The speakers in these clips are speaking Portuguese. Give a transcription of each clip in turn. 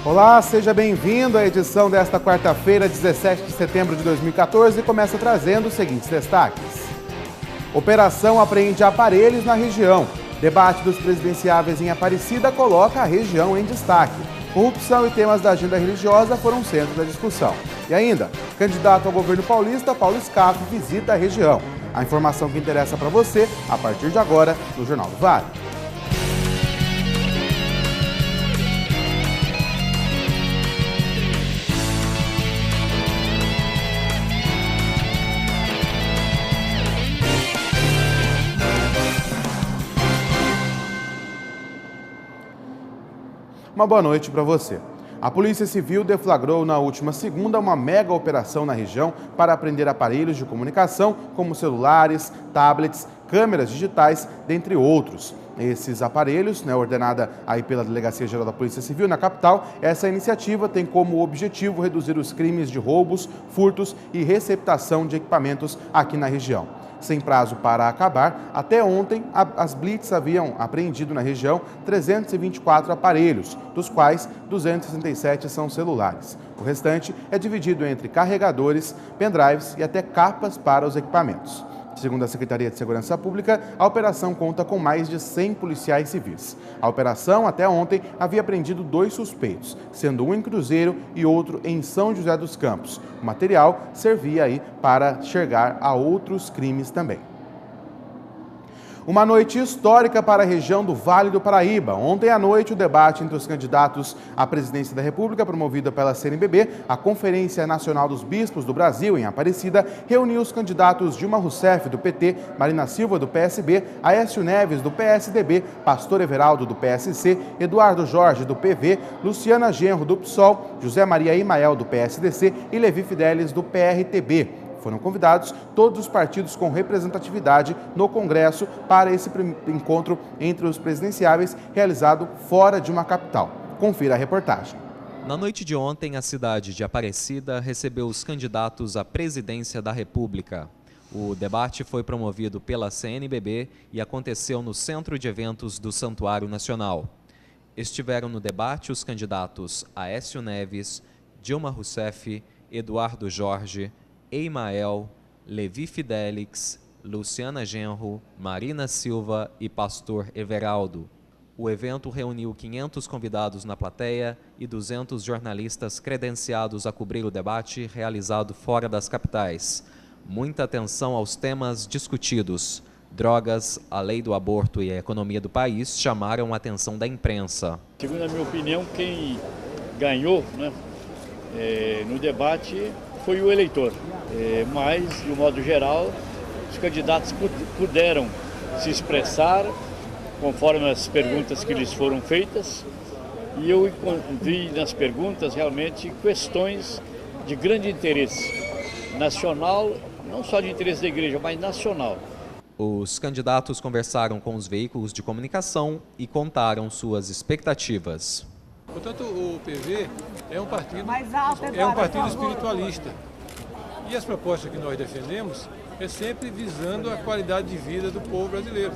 Olá, seja bem-vindo à edição desta quarta-feira, 17 de setembro de 2014, e começa trazendo os seguintes destaques. Operação apreende aparelhos na região. Debate dos presidenciáveis em Aparecida coloca a região em destaque. Corrupção e temas da agenda religiosa foram centro da discussão. E ainda, candidato ao governo paulista, Paulo Scaff, visita a região. A informação que interessa para você, a partir de agora, no Jornal do Vale. Uma boa noite para você. A Polícia Civil deflagrou na última segunda uma mega operação na região para apreender aparelhos de comunicação como celulares, tablets, câmeras digitais, dentre outros. Esses aparelhos, ordenada aí pela Delegacia Geral da Polícia Civil na capital, essa iniciativa tem como objetivo reduzir os crimes de roubos, furtos e receptação de equipamentos aqui na região. Sem prazo para acabar, até ontem, as Blitz haviam apreendido na região 324 aparelhos, dos quais 267 são celulares. O restante é dividido entre carregadores, pendrives e até capas para os equipamentos. Segundo a Secretaria de Segurança Pública, a operação conta com mais de 100 policiais civis. A operação, até ontem, havia prendido 2 suspeitos, sendo um em Cruzeiro e outro em São José dos Campos. O material servia aí para chegar a outros crimes também. Uma noite histórica para a região do Vale do Paraíba. Ontem à noite, o debate entre os candidatos à presidência da República, promovida pela CNBB, a Conferência Nacional dos Bispos do Brasil, em Aparecida, reuniu os candidatos Dilma Rousseff, do PT, Marina Silva, do PSB, Aécio Neves, do PSDB, Pastor Everaldo, do PSC, Eduardo Jorge, do PV, Luciana Genro, do PSOL, José Maria Imael, do PSDC e Levi Fidelis, do PRTB. Foram convidados todos os partidos com representatividade no Congresso para esse encontro entre os presidenciáveis realizado fora de uma capital. Confira a reportagem. Na noite de ontem, a cidade de Aparecida recebeu os candidatos à presidência da República. O debate foi promovido pela CNBB e aconteceu no Centro de Eventos do Santuário Nacional. Estiveram no debate os candidatos Aécio Neves, Dilma Rousseff, Eduardo Jorge, Eimael, Levi Fidelix, Luciana Genro, Marina Silva e Pastor Everaldo. O evento reuniu 500 convidados na plateia e 200 jornalistas credenciados a cobrir o debate realizado fora das capitais. Muita atenção aos temas discutidos. Drogas, a lei do aborto e a economia do país chamaram a atenção da imprensa. Segundo a minha opinião, quem ganhou no debate foi o eleitor, mas, de um modo geral, os candidatos puderam se expressar conforme as perguntas que lhes foram feitas, e eu vi nas perguntas realmente questões de grande interesse nacional, não só de interesse da igreja, mas nacional. Os candidatos conversaram com os veículos de comunicação e contaram suas expectativas. Portanto, o PV é um partido espiritualista. E as propostas que nós defendemos é sempre visando a qualidade de vida do povo brasileiro.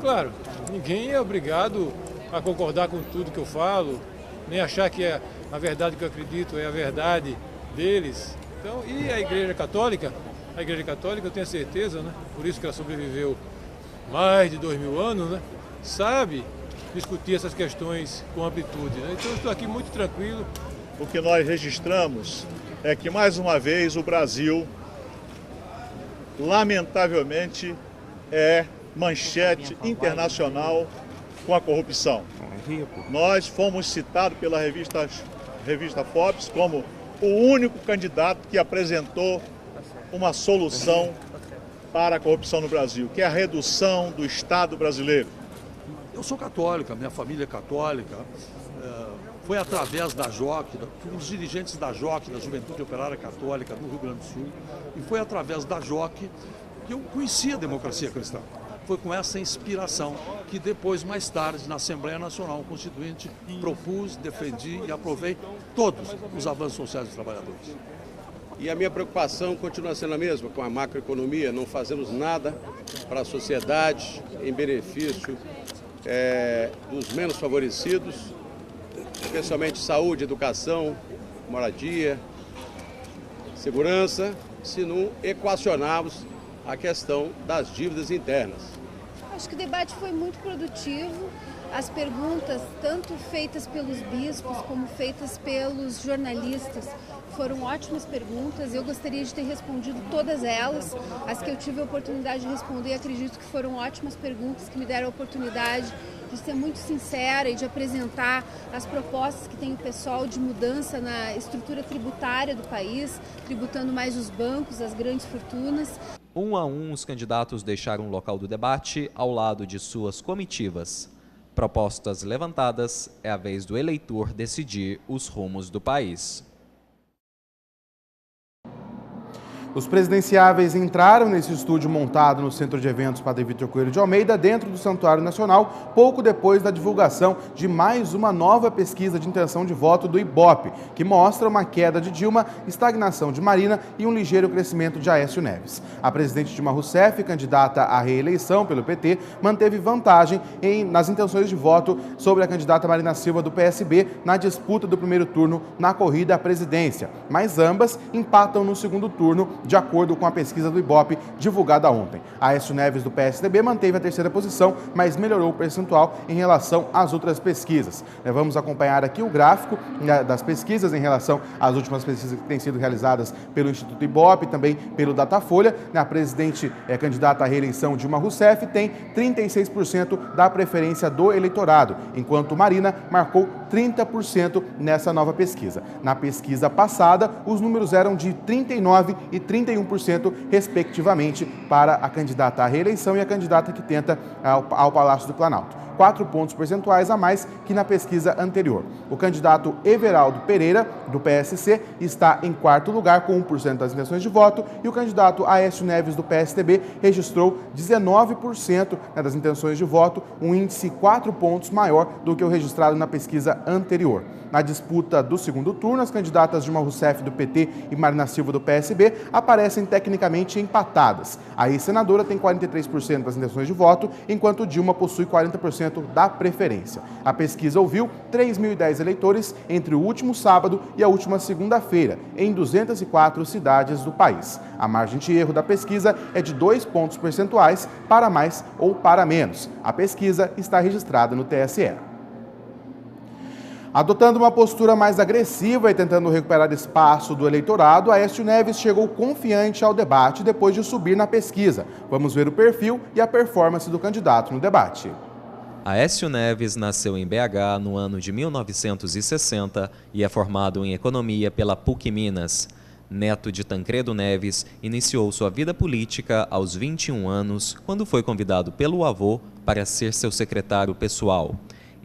Claro, ninguém é obrigado a concordar com tudo que eu falo, nem achar que a verdade que eu acredito é a verdade deles. Então, e a Igreja Católica, eu tenho certeza, por isso que ela sobreviveu mais de 2000 anos, sabe discutir essas questões com amplitude. Então eu estou aqui muito tranquilo. O que nós registramos é que, mais uma vez, o Brasil, lamentavelmente, é manchete internacional com a corrupção. Nós fomos citados pela revista Forbes como o único candidato que apresentou uma solução para a corrupção no Brasil, que é a redução do Estado brasileiro. Eu sou católica, minha família é católica. Foi através da JOC, fui um dos dirigentes da JOC, da Juventude Operária Católica do Rio Grande do Sul, e foi através da JOC que eu conheci a democracia cristã. Foi com essa inspiração que depois, mais tarde, na Assembleia Nacional Constituinte, propus, defendi e aprovei todos os avanços sociais dos trabalhadores. E a minha preocupação continua sendo a mesma com a macroeconomia. Não fazemos nada para a sociedade em benefício dos menos favorecidos. especialmente saúde, educação, moradia, segurança, se não equacionarmos a questão das dívidas internas. Acho que o debate foi muito produtivo. As perguntas, tanto feitas pelos bispos como feitas pelos jornalistas, foram ótimas perguntas. Eu gostaria de ter respondido todas elas. As que eu tive a oportunidade de responder, acredito que foram ótimas perguntas que me deram a oportunidade de ser muito sincera e de apresentar as propostas que tem o PSOL de mudança na estrutura tributária do país, tributando mais os bancos, as grandes fortunas. Um a um, os candidatos deixaram o local do debate ao lado de suas comitivas. Propostas levantadas, é a vez do eleitor decidir os rumos do país. Os presidenciáveis entraram nesse estúdio montado no Centro de Eventos Padre Vítor Coelho de Almeida, dentro do Santuário Nacional, pouco depois da divulgação de mais uma nova pesquisa de intenção de voto do Ibope, que mostra uma queda de Dilma, estagnação de Marina e um ligeiro crescimento de Aécio Neves. A presidente Dilma Rousseff, candidata à reeleição pelo PT, manteve vantagem nas intenções de voto sobre a candidata Marina Silva do PSB na disputa do primeiro turno na corrida à presidência, mas ambas empatam no segundo turno, de acordo com a pesquisa do Ibope divulgada ontem. Aécio Neves do PSDB manteve a terceira posição, mas melhorou o percentual em relação às outras pesquisas. Vamos acompanhar aqui o gráfico das pesquisas em relação às últimas pesquisas que têm sido realizadas pelo Instituto Ibope e também pelo Datafolha. A presidente candidata à reeleição Dilma Rousseff tem 36% da preferência do eleitorado, enquanto Marina marcou 30% nessa nova pesquisa. Na pesquisa passada, os números eram de 39% e 31%, respectivamente, para a candidata à reeleição e a candidata que tenta ao Palácio do Planalto. 4 pontos percentuais a mais que na pesquisa anterior. O candidato Everaldo Pereira, do PSC, está em quarto lugar com 1% das intenções de voto e o candidato Aécio Neves, do PSDB, registrou 19% das intenções de voto, um índice 4 pontos maior do que o registrado na pesquisa anterior. Na disputa do segundo turno, as candidatas Dilma Rousseff, do PT, e Marina Silva, do PSB, aparecem tecnicamente empatadas. A ex-senadora tem 43% das intenções de voto, enquanto Dilma possui 40% da preferência. A pesquisa ouviu 3.010 eleitores entre o último sábado e a última segunda-feira, em 204 cidades do país. A margem de erro da pesquisa é de 2 pontos percentuais, para mais ou para menos. A pesquisa está registrada no TSE. Adotando uma postura mais agressiva e tentando recuperar espaço do eleitorado, Aécio Neves chegou confiante ao debate depois de subir na pesquisa. Vamos ver o perfil e a performance do candidato no debate. Aécio Neves nasceu em BH no ano de 1960 e é formado em Economia pela PUC Minas. Neto de Tancredo Neves, iniciou sua vida política aos 21 anos, quando foi convidado pelo avô para ser seu secretário pessoal.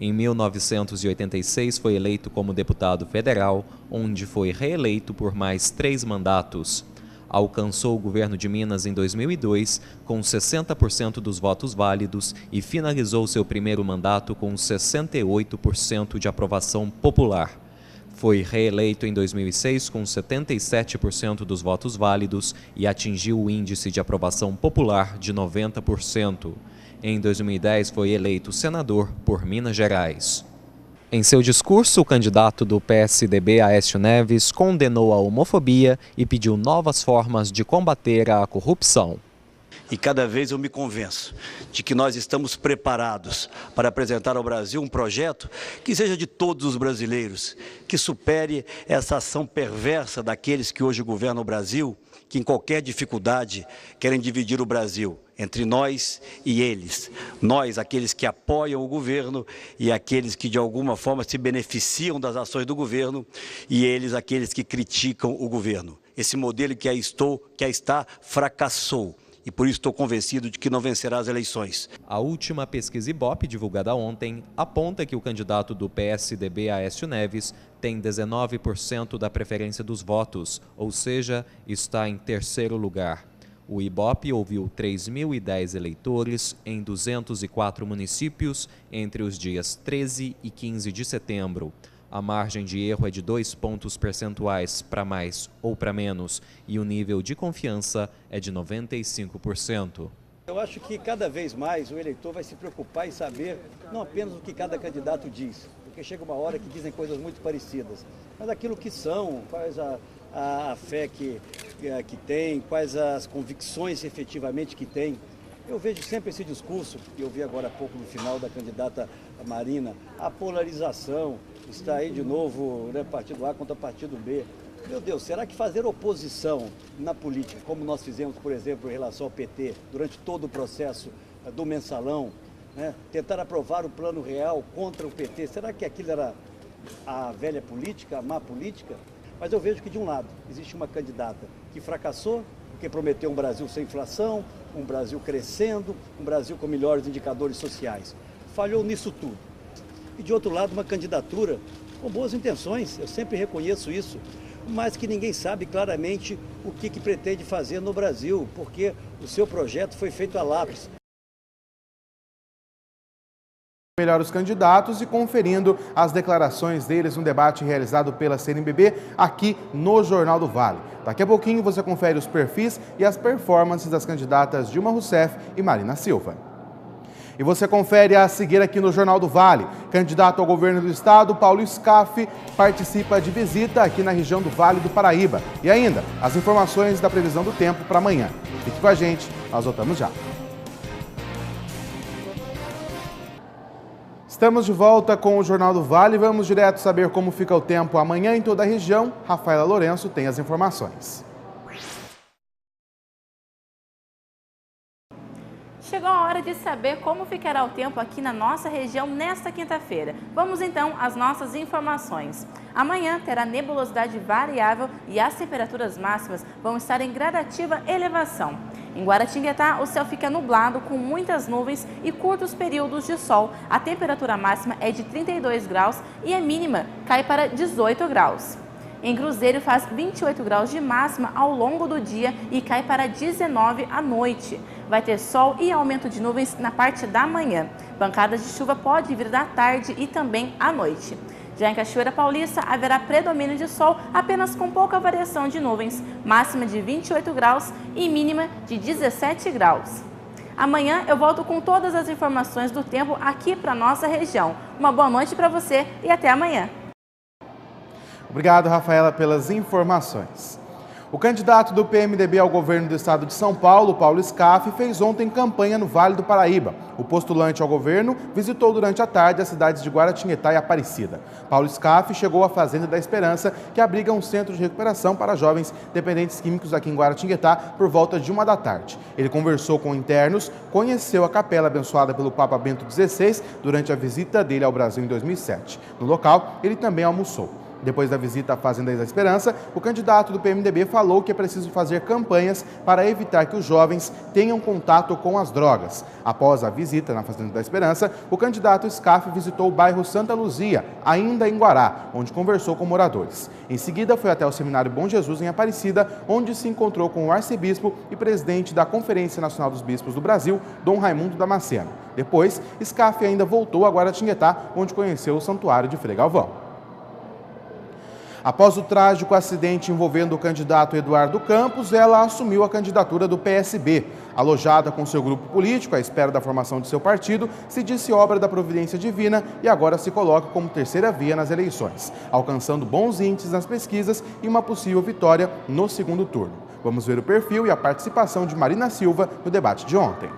Em 1986 foi eleito como deputado federal, onde foi reeleito por mais 3 mandatos. Alcançou o governo de Minas em 2002 com 60% dos votos válidos e finalizou seu primeiro mandato com 68% de aprovação popular. Foi reeleito em 2006 com 77% dos votos válidos e atingiu o índice de aprovação popular de 90%. Em 2010 foi eleito senador por Minas Gerais. Em seu discurso, o candidato do PSDB, Aécio Neves, condenou a homofobia e pediu novas formas de combater a corrupção. E cada vez eu me convenço de que nós estamos preparados para apresentar ao Brasil um projeto que seja de todos os brasileiros, que supere essa ação perversa daqueles que hoje governam o Brasil, que em qualquer dificuldade querem dividir o Brasil entre nós e eles. Nós, aqueles que apoiam o governo e aqueles que de alguma forma se beneficiam das ações do governo e eles, aqueles que criticam o governo. Esse modelo que aí está, fracassou. E por isso estou convencido de que não vencerá as eleições. A última pesquisa Ibope, divulgada ontem, aponta que o candidato do PSDB, Aécio Neves, tem 19% da preferência dos votos, ou seja, está em terceiro lugar. O Ibope ouviu 3.010 eleitores em 204 municípios entre os dias 13 e 15 de setembro. A margem de erro é de 2 pontos percentuais para mais ou para menos e o nível de confiança é de 95%. Eu acho que cada vez mais o eleitor vai se preocupar em saber não apenas o que cada candidato diz, porque chega uma hora que dizem coisas muito parecidas. Mas aquilo que são, quais a fé que tem, quais as convicções efetivamente que tem. Eu vejo sempre esse discurso, que eu vi agora há pouco no final da candidata Marina, a polarização, está aí de novo, né, partido A contra partido B. Meu Deus, será que fazer oposição na política, como nós fizemos, por exemplo, em relação ao PT, durante todo o processo do mensalão, né, tentar aprovar o plano real contra o PT, será que aquilo era a velha política, a má política? Mas eu vejo que, de um lado, existe uma candidata que fracassou, porque prometeu um Brasil sem inflação, um Brasil crescendo, um Brasil com melhores indicadores sociais. Falhou nisso tudo. E, de outro lado, uma candidatura com boas intenções, eu sempre reconheço isso, mas que ninguém sabe claramente o que pretende fazer no Brasil, porque o seu projeto foi feito a lápis. Melhor os candidatos e conferindo as declarações deles no debate realizado pela CNBB aqui no Jornal do Vale. Daqui a pouquinho você confere os perfis e as performances das candidatas Dilma Rousseff e Marina Silva. E você confere a seguir aqui no Jornal do Vale. Candidato ao governo do estado, Paulo Scaff, participa de visita aqui na região do Vale do Paraíba. E ainda, as informações da previsão do tempo para amanhã. Fique com a gente, nós voltamos já. Estamos de volta com o Jornal do Vale. Vamos direto saber como fica o tempo amanhã em toda a região. Rafaela Lourenço tem as informações. Chegou a hora de saber como ficará o tempo aqui na nossa região nesta quinta-feira. Vamos então às nossas informações. Amanhã terá nebulosidade variável e as temperaturas máximas vão estar em gradativa elevação. Em Guaratinguetá, o céu fica nublado com muitas nuvens e curtos períodos de sol. A temperatura máxima é de 32 graus e a mínima cai para 18 graus. Em Cruzeiro faz 28 graus de máxima ao longo do dia e cai para 19 à noite. Vai ter sol e aumento de nuvens na parte da manhã. Pancadas de chuva pode vir da tarde e também à noite. Já em Cachoeira Paulista, haverá predomínio de sol, apenas com pouca variação de nuvens, máxima de 28 graus e mínima de 17 graus. Amanhã eu volto com todas as informações do tempo aqui para a nossa região. Uma boa noite para você e até amanhã. Obrigado, Rafaela, pelas informações. O candidato do PMDB ao governo do estado de São Paulo, Paulo Scaff, fez ontem campanha no Vale do Paraíba. O postulante ao governo visitou durante a tarde as cidades de Guaratinguetá e Aparecida. Paulo Scaff chegou à Fazenda da Esperança, que abriga um centro de recuperação para jovens dependentes químicos aqui em Guaratinguetá, por volta de 1 da tarde. Ele conversou com internos, conheceu a capela abençoada pelo Papa Bento XVI durante a visita dele ao Brasil em 2007. No local, ele também almoçou. Depois da visita à Fazenda da Esperança, o candidato do PMDB falou que é preciso fazer campanhas para evitar que os jovens tenham contato com as drogas. Após a visita na Fazenda da Esperança, o candidato Scaff visitou o bairro Santa Luzia, ainda em Guará, onde conversou com moradores. Em seguida, foi até o Seminário Bom Jesus, em Aparecida, onde se encontrou com o arcebispo e presidente da Conferência Nacional dos Bispos do Brasil, Dom Raimundo Damasceno. Depois, Scaff ainda voltou a Guaratinguetá, onde conheceu o Santuário de Frei Galvão. Após o trágico acidente envolvendo o candidato Eduardo Campos, ela assumiu a candidatura do PSB. Alojada com seu grupo político, à espera da formação de seu partido, se disse obra da providência divina e agora se coloca como terceira via nas eleições, alcançando bons índices nas pesquisas e uma possível vitória no segundo turno. Vamos ver o perfil e a participação de Marina Silva no debate de ontem.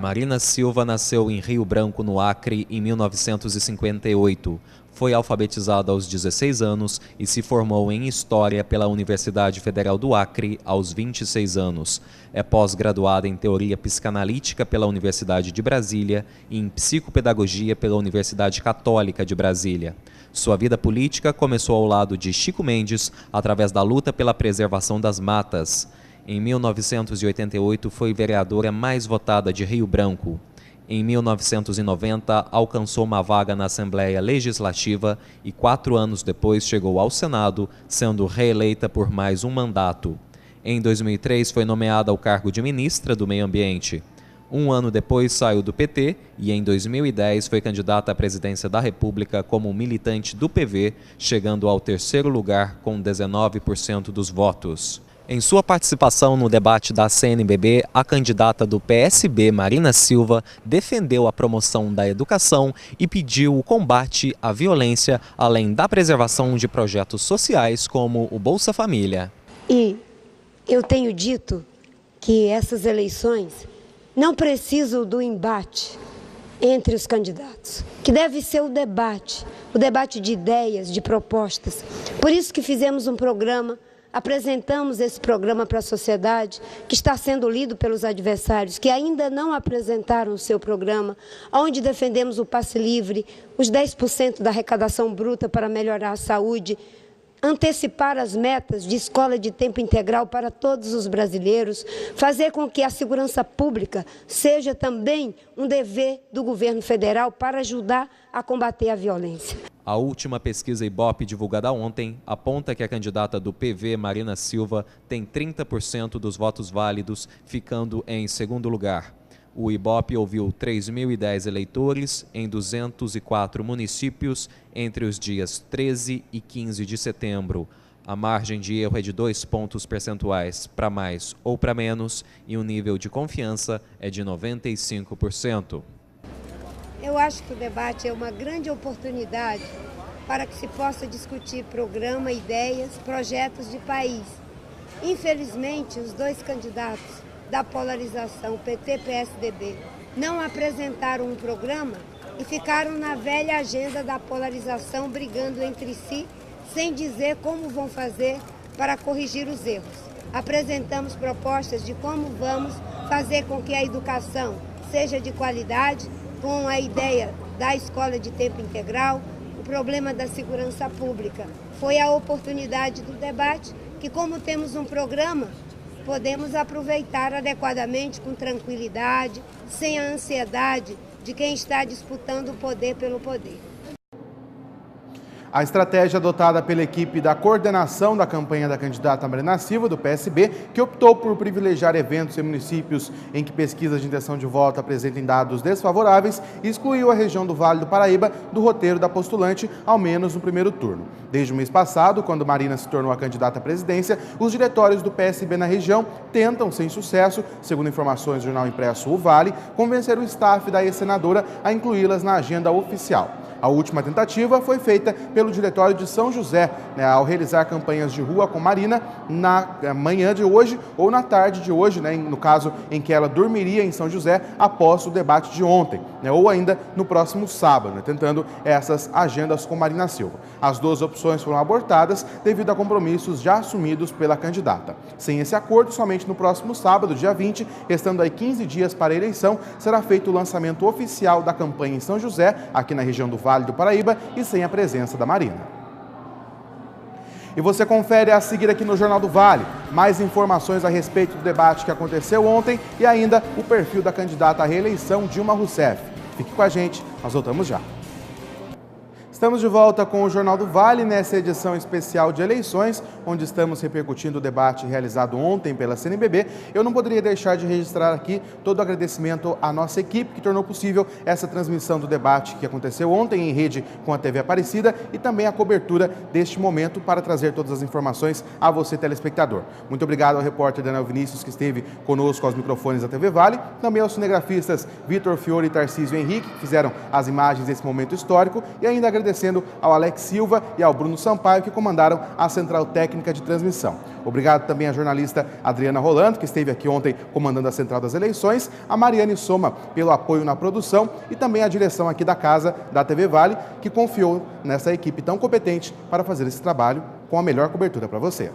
Marina Silva nasceu em Rio Branco, no Acre, em 1958. Foi alfabetizada aos 16 anos e se formou em História pela Universidade Federal do Acre aos 26 anos. É pós-graduada em Teoria Psicanalítica pela Universidade de Brasília e em Psicopedagogia pela Universidade Católica de Brasília. Sua vida política começou ao lado de Chico Mendes através da luta pela preservação das matas. Em 1988, foi vereadora mais votada de Rio Branco. Em 1990, alcançou uma vaga na Assembleia Legislativa e 4 anos depois chegou ao Senado, sendo reeleita por mais um mandato. Em 2003, foi nomeada ao cargo de ministra do Meio Ambiente. Um ano depois, saiu do PT e, em 2010, foi candidata à presidência da República como militante do PV, chegando ao terceiro lugar com 19% dos votos. Em sua participação no debate da CNBB, a candidata do PSB, Marina Silva, defendeu a promoção da educação e pediu o combate à violência, além da preservação de projetos sociais como o Bolsa Família. E eu tenho dito que essas eleições não precisam do embate entre os candidatos, que deve ser o debate de ideias, de propostas. Por isso que fizemos um programa, apresentamos esse programa para a sociedade, que está sendo lido pelos adversários, que ainda não apresentaram o seu programa, onde defendemos o passe livre, os 10% da arrecadação bruta para melhorar a saúde, antecipar as metas de escola de tempo integral para todos os brasileiros, fazer com que a segurança pública seja também um dever do governo federal para ajudar a combater a violência. A última pesquisa Ibope divulgada ontem aponta que a candidata do PV, Marina Silva, tem 30% dos votos válidos, ficando em segundo lugar. O Ibope ouviu 3.010 eleitores em 204 municípios entre os dias 13 e 15 de setembro. A margem de erro é de 2 pontos percentuais para mais ou para menos e o nível de confiança é de 95%. Eu acho que o debate é uma grande oportunidade para que se possa discutir programa, ideias, projetos de país. Infelizmente, os dois candidatos da polarização PT-PSDB não apresentaram um programa e ficaram na velha agenda da polarização, brigando entre si, sem dizer como vão fazer para corrigir os erros. Apresentamos propostas de como vamos fazer com que a educação seja de qualidade, com a ideia da escola de tempo integral, o problema da segurança pública. Foi a oportunidade do debate que, como temos um programa, podemos aproveitar adequadamente, com tranquilidade, sem a ansiedade de quem está disputando o poder pelo poder. A estratégia adotada pela equipe da coordenação da campanha da candidata Marina Silva, do PSB, que optou por privilegiar eventos em municípios em que pesquisas de intenção de voto apresentem dados desfavoráveis, excluiu a região do Vale do Paraíba do roteiro da postulante, ao menos no primeiro turno. Desde o mês passado, quando Marina se tornou a candidata à presidência, os diretórios do PSB na região tentam, sem sucesso, segundo informações do jornal impresso O Vale, convencer o staff da ex-senadora a incluí-las na agenda oficial. A última tentativa foi feita pelo Diretório de São José, ao realizar campanhas de rua com Marina na manhã de hoje ou na tarde de hoje, no caso em que ela dormiria em São José após o debate de ontem, ou ainda no próximo sábado, tentando essas agendas com Marina Silva. As duas opções foram abortadas devido a compromissos já assumidos pela candidata. Sem esse acordo, somente no próximo sábado, dia 20, restando aí 15 dias para a eleição, será feito o lançamento oficial da campanha em São José, aqui na região do Vale do Paraíba, e sem a presença da Marina. E você confere a seguir aqui no Jornal do Vale mais informações a respeito do debate que aconteceu ontem e ainda o perfil da candidata à reeleição, Dilma Rousseff. Fique com a gente, nós voltamos já. Estamos de volta com o Jornal do Vale, nessa edição especial de eleições, onde estamos repercutindo o debate realizado ontem pela CNBB. Eu não poderia deixar de registrar aqui todo o agradecimento à nossa equipe, que tornou possível essa transmissão do debate que aconteceu ontem em rede com a TV Aparecida e também a cobertura deste momento para trazer todas as informações a você, telespectador. Muito obrigado ao repórter Daniel Vinícius, que esteve conosco aos microfones da TV Vale, também aos cinegrafistas Vitor Fiore e Tarcísio Henrique, que fizeram as imagens desse momento histórico, e ainda agradecendo ao Alex Silva e ao Bruno Sampaio, que comandaram a central técnica de transmissão. Obrigado também à jornalista Adriana Rolando, que esteve aqui ontem comandando a central das eleições, a Mariane Soma pelo apoio na produção e também a direção aqui da casa da TV Vale, que confiou nessa equipe tão competente para fazer esse trabalho com a melhor cobertura para você.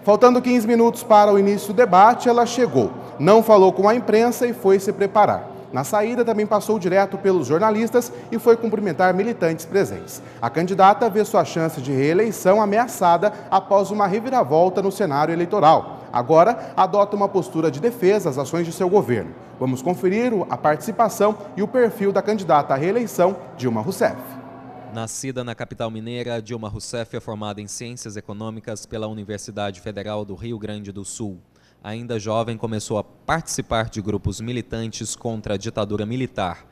Faltando 15 minutos para o início do debate, ela chegou, não falou com a imprensa e foi se preparar. Na saída, também passou direto pelos jornalistas e foi cumprimentar militantes presentes. A candidata vê sua chance de reeleição ameaçada após uma reviravolta no cenário eleitoral. Agora, adota uma postura de defesa às ações de seu governo. Vamos conferir a participação e o perfil da candidata à reeleição, Dilma Rousseff. Nascida na capital mineira, Dilma Rousseff é formada em Ciências Econômicas pela Universidade Federal do Rio Grande do Sul. Ainda jovem, começou a participar de grupos militantes contra a ditadura militar.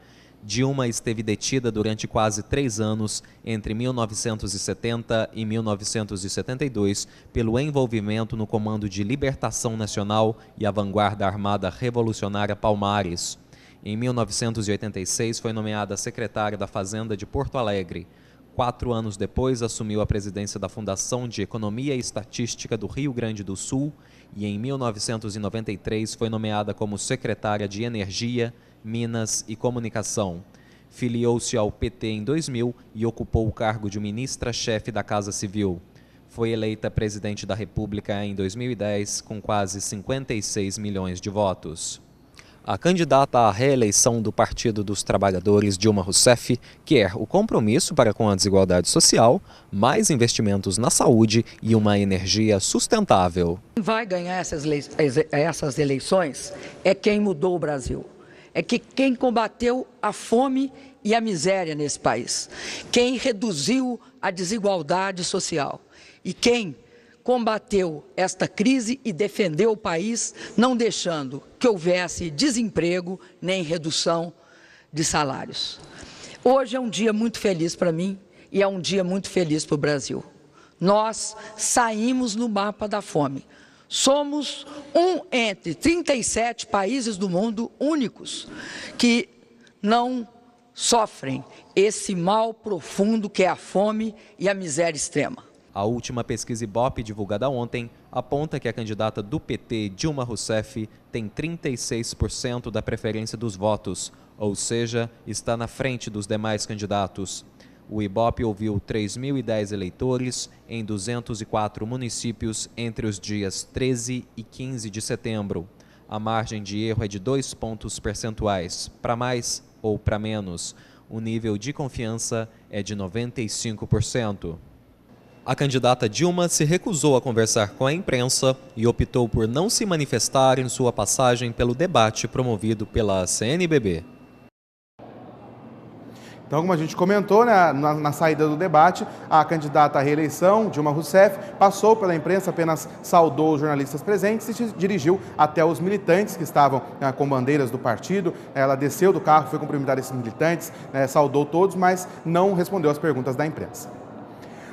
Dilma esteve detida durante quase 3 anos, entre 1970 e 1972, pelo envolvimento no Comando de Libertação Nacional e a Vanguarda Armada Revolucionária Palmares. Em 1986, foi nomeada secretária da Fazenda de Porto Alegre. 4 anos depois, assumiu a presidência da Fundação de Economia e Estatística do Rio Grande do Sul e, em 1993, foi nomeada como secretária de Energia, Minas e Comunicação. Filiou-se ao PT em 2000 e ocupou o cargo de ministra-chefe da Casa Civil. Foi eleita presidente da República em 2010, com quase 56 milhões de votos. A candidata à reeleição do Partido dos Trabalhadores, Dilma Rousseff, quer o compromisso para com a desigualdade social, mais investimentos na saúde e uma energia sustentável. Quem vai ganhar essas eleições é quem mudou o Brasil. É quem combateu a fome e a miséria nesse país, quem reduziu a desigualdade social e quem combateu esta crise e defendeu o país, não deixando que houvesse desemprego nem redução de salários. Hoje é um dia muito feliz para mim e é um dia muito feliz para o Brasil. Nós saímos no mapa da fome. Somos entre 37 países do mundo únicos que não sofrem esse mal profundo que é a fome e a miséria extrema. A última pesquisa Ibope, divulgada ontem, aponta que a candidata do PT, Dilma Rousseff, tem 36% da preferência dos votos, ou seja, está na frente dos demais candidatos. O Ibope ouviu 3.010 eleitores em 204 municípios entre os dias 13 e 15 de setembro. A margem de erro é de 2 pontos percentuais, para mais ou para menos. O nível de confiança é de 95%. A candidata Dilma se recusou a conversar com a imprensa e optou por não se manifestar em sua passagem pelo debate promovido pela CNBB. Então, como a gente comentou, né, na saída do debate, a candidata à reeleição, Dilma Rousseff, passou pela imprensa, apenas saudou os jornalistas presentes e se dirigiu até os militantes que estavam com bandeiras do partido. Ela desceu do carro, foi cumprimentar esses militantes, saudou todos, mas não respondeu às perguntas da imprensa.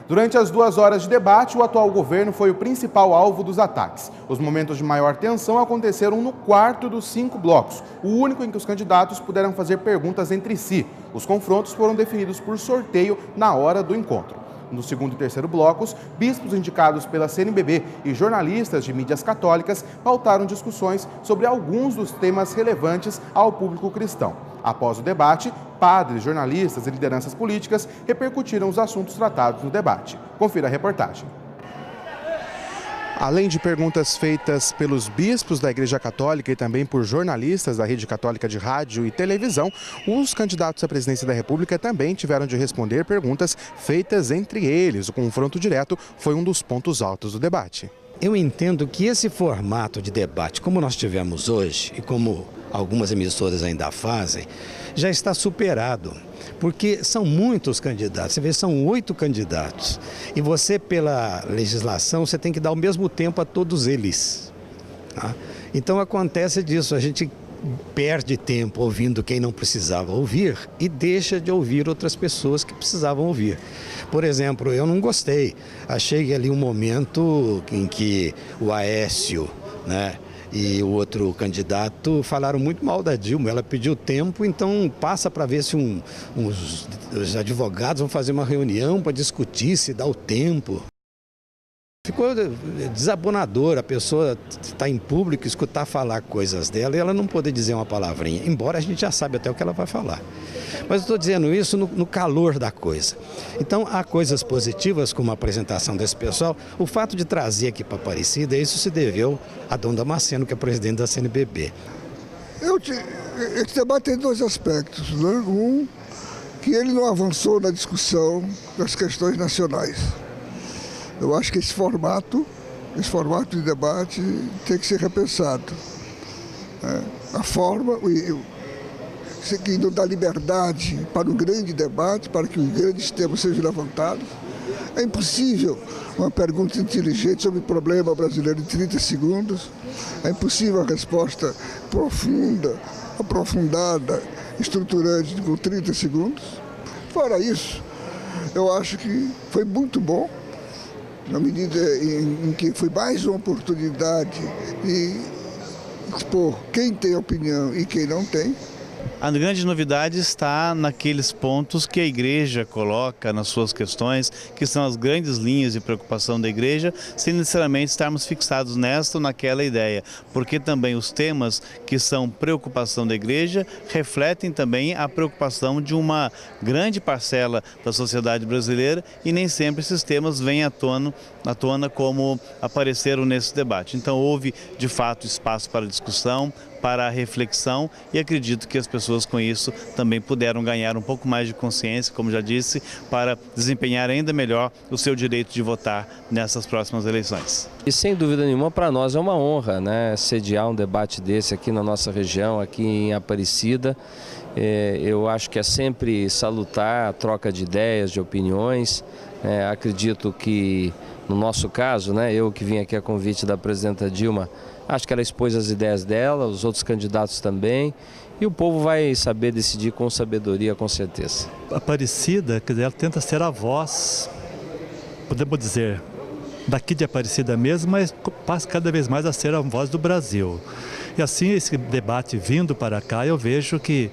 Durante as 2 horas de debate, o atual governo foi o principal alvo dos ataques. Os momentos de maior tensão aconteceram no quarto dos 5 blocos, o único em que os candidatos puderam fazer perguntas entre si. Os confrontos foram definidos por sorteio na hora do encontro. No segundo e terceiro blocos, bispos indicados pela CNBB e jornalistas de mídias católicas pautaram discussões sobre alguns dos temas relevantes ao público cristão. Após o debate, padres, jornalistas e lideranças políticas repercutiram os assuntos tratados no debate. Confira a reportagem. Além de perguntas feitas pelos bispos da Igreja Católica e também por jornalistas da Rede Católica de Rádio e Televisão, os candidatos à presidência da República também tiveram de responder perguntas feitas entre eles. O confronto direto foi um dos pontos altos do debate. Eu entendo que esse formato de debate, como nós tivemos hoje e como algumas emissoras ainda fazem, já está superado, porque são muitos candidatos. Você vê, são 8 candidatos e você, pela legislação, você tem que dar o mesmo tempo a todos eles. Tá? Então acontece disso, a gente perde tempo ouvindo quem não precisava ouvir e deixa de ouvir outras pessoas que precisavam ouvir. Por exemplo, eu não gostei, achei ali um momento em que o Aécio, né, e o outro candidato falaram muito mal da Dilma. Ela pediu tempo, então passa para ver se os advogados vão fazer uma reunião para discutir se dá o tempo. Ficou desabonador a pessoa estar em público, escutar falar coisas dela e ela não poder dizer uma palavrinha, embora a gente já sabe até o que ela vai falar. Mas eu estou dizendo isso no calor da coisa. Então há coisas positivas como a apresentação desse pessoal. O fato de trazer aqui para Aparecida, isso se deveu a Dom Damasceno, que é presidente da CNBB. Esse debate tem 2 aspectos, né? Um, que ele não avançou na discussão das questões nacionais. Eu acho que esse formato de debate tem que ser repensado. A forma, seguindo da liberdade para o grande debate, para que os grandes temas sejam levantados. É impossível uma pergunta inteligente sobre o problema brasileiro em 30 segundos. É impossível uma resposta profunda, aprofundada estruturante com 30 segundos. Fora isso, eu acho que foi muito bom, na medida em que foi mais uma oportunidade de expor quem tem opinião e quem não tem. A grande novidade está naqueles pontos que a igreja coloca nas suas questões, que são as grandes linhas de preocupação da igreja, sem necessariamente estarmos fixados nesta ou naquela ideia, porque também os temas que são preocupação da igreja refletem também a preocupação de uma grande parcela da sociedade brasileira e nem sempre esses temas vêm à tona como apareceram nesse debate. Então houve de fato espaço para discussão, para a reflexão e acredito que as pessoas com isso também puderam ganhar um pouco mais de consciência, como já disse, para desempenhar ainda melhor o seu direito de votar nessas próximas eleições. E sem dúvida nenhuma para nós é uma honra, né, sediar um debate desse aqui na nossa região, aqui em Aparecida. Eu acho que é sempre salutar a troca de ideias, de opiniões. Acredito que no nosso caso, né, eu que vim aqui a convite da presidenta Dilma, acho que ela expôs as ideias dela, os outros candidatos também, e o povo vai saber decidir com sabedoria, com certeza. Aparecida, quer dizer, ela tenta ser a voz, podemos dizer, daqui de Aparecida mesmo, mas passa cada vez mais a ser a voz do Brasil. E assim, esse debate vindo para cá, eu vejo que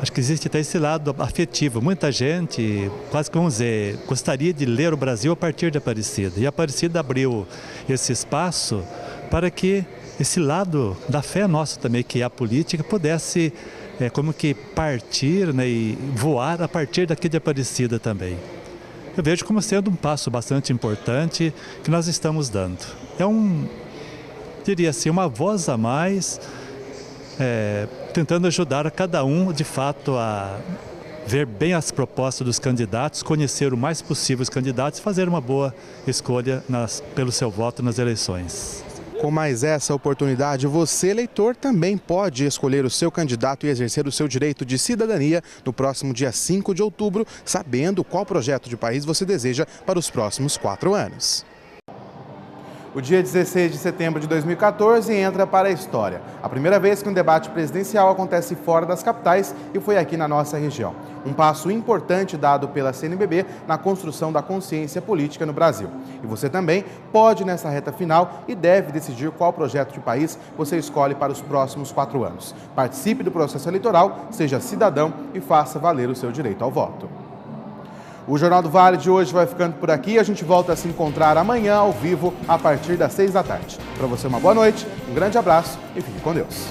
acho que existe até esse lado afetivo. Muita gente, quase que vamos dizer, gostaria de ler o Brasil a partir de Aparecida. E Aparecida abriu esse espaço para que esse lado da fé nossa também, que é a política, pudesse como que partir, né, e voar a partir daqui de Aparecida também. Eu vejo como sendo um passo bastante importante que nós estamos dando. É diria assim, uma voz a mais, tentando ajudar a cada um, de fato, a ver bem as propostas dos candidatos, conhecer o mais possível os candidatos e fazer uma boa escolha pelo seu voto nas eleições. Com mais essa oportunidade, você, eleitor, também pode escolher o seu candidato e exercer o seu direito de cidadania no próximo dia 5 de outubro, sabendo qual projeto de país você deseja para os próximos 4 anos. O dia 16 de setembro de 2014 entra para a história. A primeira vez que um debate presidencial acontece fora das capitais e foi aqui na nossa região. Um passo importante dado pela CNBB na construção da consciência política no Brasil. E você também pode nessa reta final e deve decidir qual projeto de país você escolhe para os próximos 4 anos. Participe do processo eleitoral, seja cidadão e faça valer o seu direito ao voto. O Jornal do Vale de hoje vai ficando por aqui. A gente volta a se encontrar amanhã ao vivo a partir das 6 da tarde. Para você uma boa noite, um grande abraço e fique com Deus.